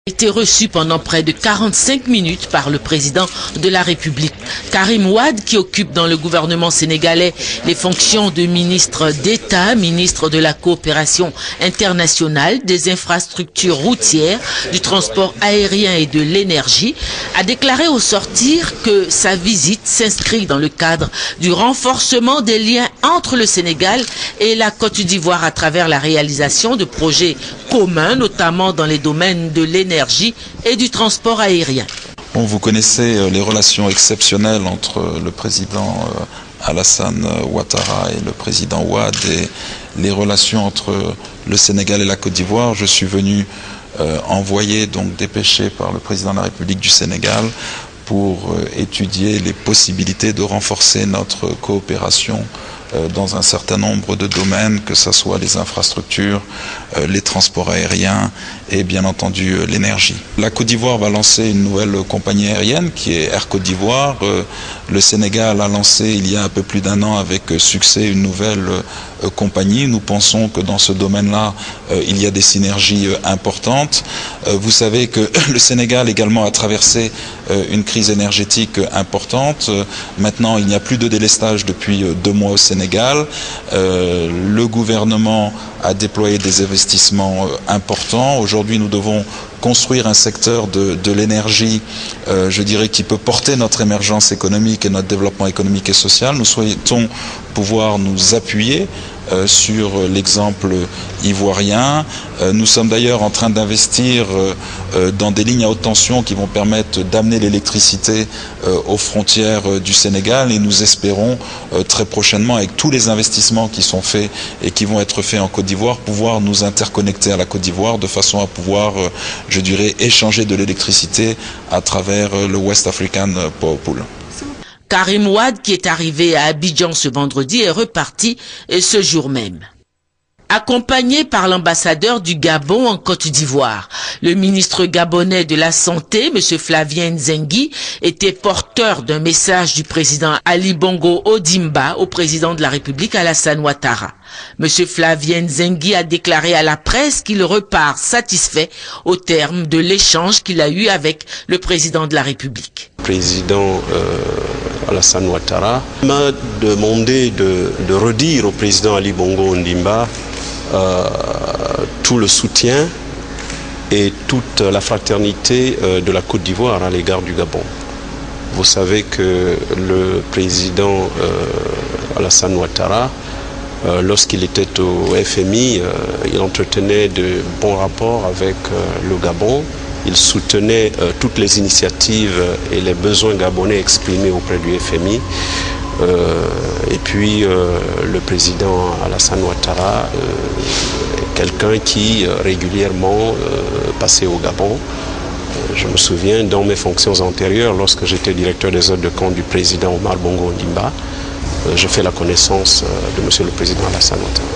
Été reçu pendant près de 45 minutes par le président de la République. Karim Wade, qui occupe dans le gouvernement sénégalais les fonctions de ministre d'État, ministre de la coopération internationale, des infrastructures routières, du transport aérien et de l'énergie, a déclaré au sortir que sa visite s'inscrit dans le cadre du renforcement des liens entre le Sénégal et la Côte d'Ivoire à travers la réalisation de projets communs, notamment dans les domaines de l'énergie et du transport aérien. Bon, vous connaissez les relations exceptionnelles entre le président Alassane Ouattara et le président Wade et les relations entre le Sénégal et la Côte d'Ivoire. Je suis venu envoyé, donc dépêché par le président de la République du Sénégal pour étudier les possibilités de renforcer notre coopération dans un certain nombre de domaines, que ce soit les infrastructures, les transports aériens et bien entendu l'énergie. La Côte d'Ivoire va lancer une nouvelle compagnie aérienne qui est Air Côte d'Ivoire. Le Sénégal a lancé il y a un peu plus d'1 an avec succès une nouvelle compagnie. Nous pensons que dans ce domaine-là, il y a des synergies importantes. Vous savez que le Sénégal également a traversé une crise énergétique importante. Maintenant, il n'y a plus de délestage depuis 2 mois au Sénégal. Le gouvernement a déployé des investissements importants. Aujourd'hui, nous devons construire un secteur de l'énergie, je dirais, qui peut porter notre émergence économique et notre développement économique et social. Nous souhaitons pouvoir nous appuyer sur l'exemple ivoirien. Nous sommes d'ailleurs en train d'investir dans des lignes à haute tension qui vont permettre d'amener l'électricité aux frontières du Sénégal, et nous espérons très prochainement, avec tous les investissements qui sont faits et qui vont être faits en Côte d'Ivoire, pouvoir nous interconnecter à la Côte d'Ivoire de façon à pouvoir, je dirais, échanger de l'électricité à travers le West African Power Pool. Karim Wade, qui est arrivé à Abidjan ce vendredi, est reparti ce jour même. Accompagné par l'ambassadeur du Gabon en Côte d'Ivoire, le ministre gabonais de la Santé, M. Flavien Nzengi, était porteur d'un message du président Ali Bongo Ondimba au président de la République Alassane Ouattara. M. Flavien Nzengi a déclaré à la presse qu'il repart satisfait au terme de l'échange qu'il a eu avec le président de la République. Le président Alassane Ouattara m'a demandé de redire au président Ali Bongo Ondimba tout le soutien et toute la fraternité de la Côte d'Ivoire à l'égard du Gabon. Vous savez que le président Alassane Ouattara, lorsqu'il était au FMI, il entretenait de bons rapports avec le Gabon. Il soutenait toutes les initiatives et les besoins gabonais exprimés auprès du FMI. Et puis le président Alassane Ouattara est quelqu'un qui régulièrement passait au Gabon. Je me souviens, dans mes fonctions antérieures, lorsque j'étais directeur des aides de camp du président Omar Bongo Ondimba, je fais la connaissance de monsieur le président Alassane Ouattara.